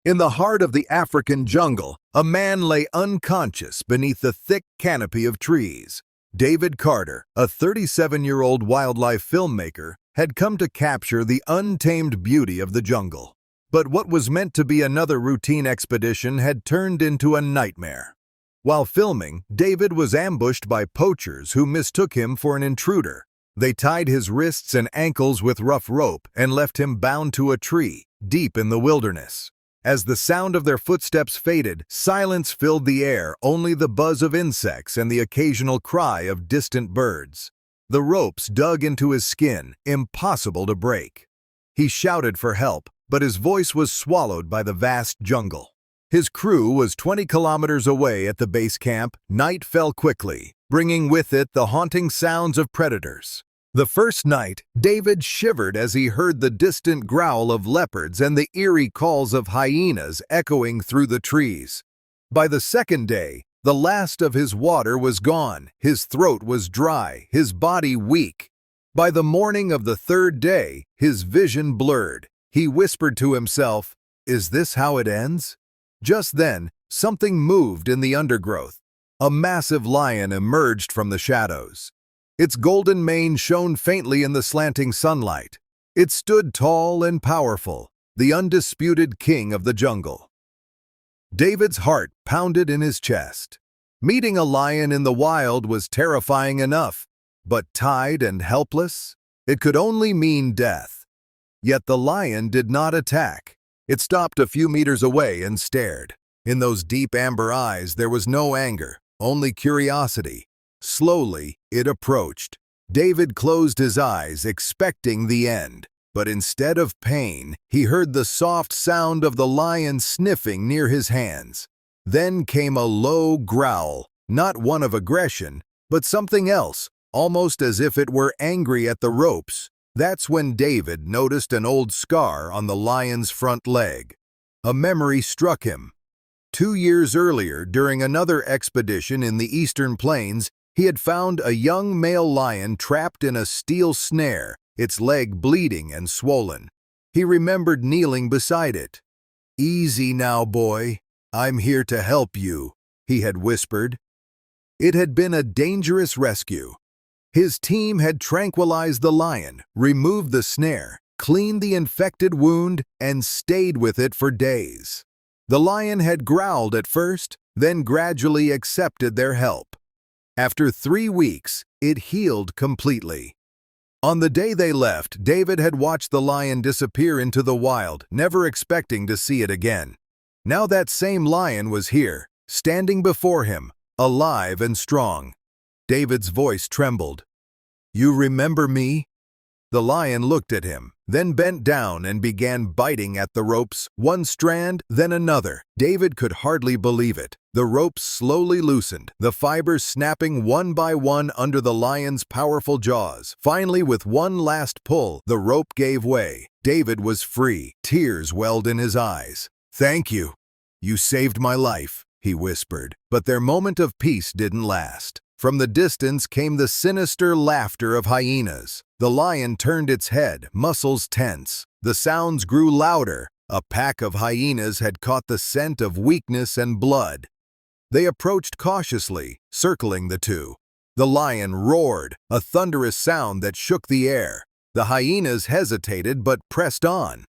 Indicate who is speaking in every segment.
Speaker 1: In the heart of the African jungle, a man lay unconscious beneath the thick canopy of trees. David Carter, a 37-year-old wildlife filmmaker, had come to capture the untamed beauty of the jungle. But what was meant to be another routine expedition had turned into a nightmare. While filming, David was ambushed by poachers who mistook him for an intruder. They tied his wrists and ankles with rough rope and left him bound to a tree, deep in the wilderness. As the sound of their footsteps faded, silence filled the air, only the buzz of insects and the occasional cry of distant birds. The ropes dug into his skin, impossible to break. He shouted for help, but his voice was swallowed by the vast jungle. His crew was 20 kilometers away at the base camp. Night fell quickly, bringing with it the haunting sounds of predators. The first night, David shivered as he heard the distant growl of leopards and the eerie calls of hyenas echoing through the trees. By the second day, the last of his water was gone, his throat was dry, his body weak. By the morning of the third day, his vision blurred. He whispered to himself, "Is this how it ends?" Just then, something moved in the undergrowth. A massive lion emerged from the shadows. Its golden mane shone faintly in the slanting sunlight. It stood tall and powerful, the undisputed king of the jungle. David's heart pounded in his chest. Meeting a lion in the wild was terrifying enough, but tied and helpless, it could only mean death. Yet the lion did not attack. It stopped a few meters away and stared. In those deep amber eyes there was no anger, only curiosity. Slowly, it approached. David closed his eyes, expecting the end. But instead of pain, he heard the soft sound of the lion sniffing near his hands. Then came a low growl, not one of aggression, but something else, almost as if it were angry at the ropes. That's when David noticed an old scar on the lion's front leg. A memory struck him. 2 years earlier, during another expedition in the eastern plains, he had found a young male lion trapped in a steel snare, its leg bleeding and swollen. He remembered kneeling beside it. "Easy now, boy. I'm here to help you," he had whispered. It had been a dangerous rescue. His team had tranquilized the lion, removed the snare, cleaned the infected wound, and stayed with it for days. The lion had growled at first, then gradually accepted their help. After 3 weeks, it healed completely. On the day they left, David had watched the lion disappear into the wild, never expecting to see it again. Now that same lion was here, standing before him, alive and strong. David's voice trembled. "You remember me?" The lion looked at him, then bent down and began biting at the ropes, one strand, then another. David could hardly believe it. The ropes slowly loosened, the fibers snapping one by one under the lion's powerful jaws. Finally, with one last pull, the rope gave way. David was free. Tears welled in his eyes. "Thank you. You saved my life," he whispered. But their moment of peace didn't last. From the distance came the sinister laughter of hyenas. The lion turned its head, muscles tense. The sounds grew louder. A pack of hyenas had caught the scent of weakness and blood. They approached cautiously, circling the two. The lion roared, a thunderous sound that shook the air. The hyenas hesitated but pressed on.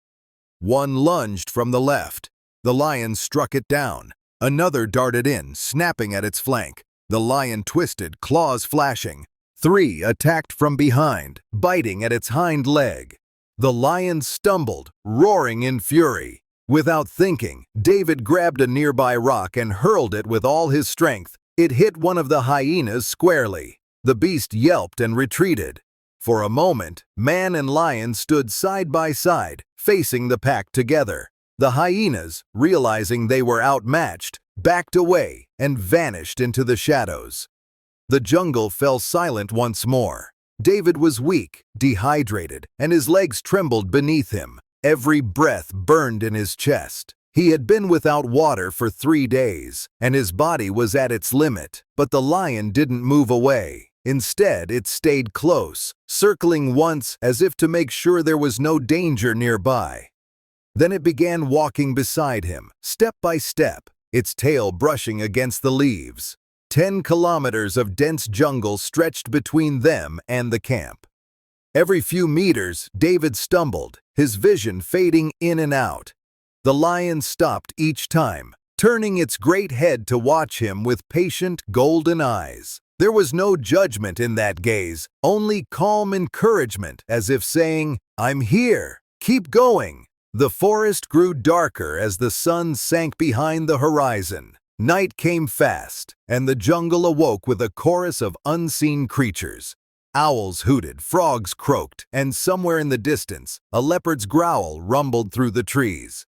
Speaker 1: One lunged from the left. The lion struck it down. Another darted in, snapping at its flank. The lion twisted, claws flashing. 3 attacked from behind, biting at its hind leg. The lion stumbled, roaring in fury. Without thinking, David grabbed a nearby rock and hurled it with all his strength. It hit one of the hyenas squarely. The beast yelped and retreated. For a moment, man and lion stood side by side, facing the pack together. The hyenas, realizing they were outmatched, backed away and vanished into the shadows. The jungle fell silent once more. David was weak, dehydrated, and his legs trembled beneath him. Every breath burned in his chest. He had been without water for 3 days, and his body was at its limit. But the lion didn't move away. Instead, it stayed close, circling once as if to make sure there was no danger nearby. Then it began walking beside him, step by step, its tail brushing against the leaves. 10 kilometers of dense jungle stretched between them and the camp. Every few meters, David stumbled, his vision fading in and out. The lion stopped each time, turning its great head to watch him with patient, golden eyes. There was no judgment in that gaze, only calm encouragement, as if saying, "I'm here, keep going." The forest grew darker as the sun sank behind the horizon. Night came fast, and the jungle awoke with a chorus of unseen creatures. Owls hooted, frogs croaked, and somewhere in the distance, a leopard's growl rumbled through the trees.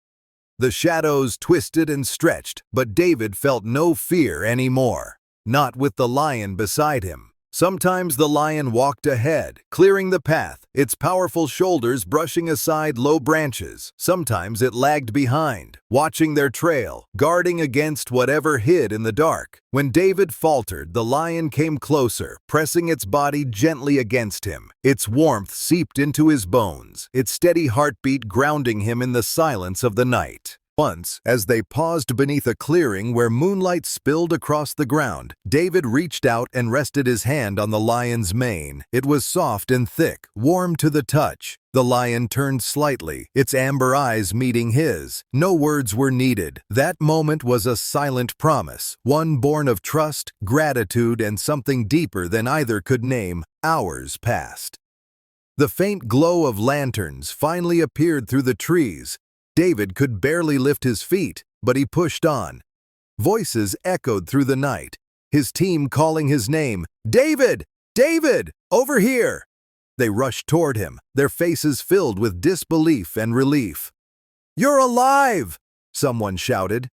Speaker 1: The shadows twisted and stretched, but David felt no fear anymore. Not with the lion beside him. Sometimes the lion walked ahead, clearing the path, its powerful shoulders brushing aside low branches. Sometimes it lagged behind, watching their trail, guarding against whatever hid in the dark. When David faltered, the lion came closer, pressing its body gently against him. Its warmth seeped into his bones, its steady heartbeat grounding him in the silence of the night. Once, as they paused beneath a clearing where moonlight spilled across the ground, David reached out and rested his hand on the lion's mane. It was soft and thick, warm to the touch. The lion turned slightly, its amber eyes meeting his. No words were needed. That moment was a silent promise, one born of trust, gratitude, and something deeper than either could name. Hours passed. The faint glow of lanterns finally appeared through the trees. David could barely lift his feet, but he pushed on. Voices echoed through the night, his team calling his name. "David! David! Over here!" They rushed toward him, their faces filled with disbelief and relief. "You're alive!" someone shouted.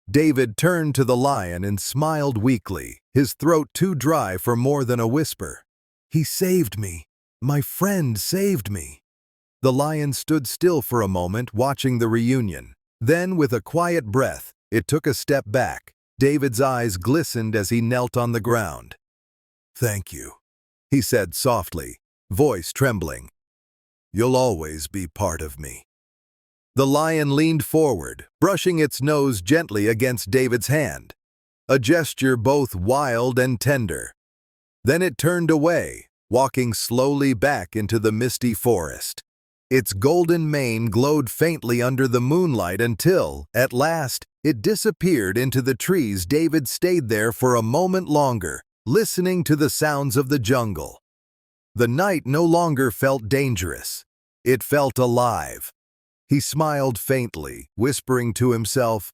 Speaker 1: David turned to the lion and smiled weakly, his throat too dry for more than a whisper. "He saved me. My friend saved me." The lion stood still for a moment, watching the reunion. Then, with a quiet breath, it took a step back. David's eyes glistened as he knelt on the ground. "Thank you," he said softly, voice trembling. "You'll always be part of me." The lion leaned forward, brushing its nose gently against David's hand, a gesture both wild and tender. Then it turned away, walking slowly back into the misty forest. Its golden mane glowed faintly under the moonlight until, at last, it disappeared into the trees. David stayed there for a moment longer, listening to the sounds of the jungle. The night no longer felt dangerous. It felt alive. He smiled faintly, whispering to himself,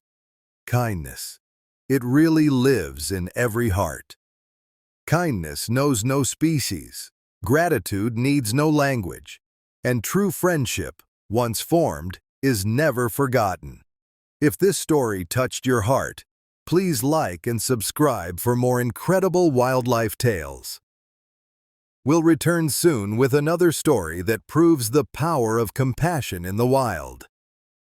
Speaker 1: "Kindness. It really lives in every heart." Kindness knows no species. Gratitude needs no language. And true friendship, once formed, is never forgotten. If this story touched your heart, please like and subscribe for more incredible wildlife tales. We'll return soon with another story that proves the power of compassion in the wild.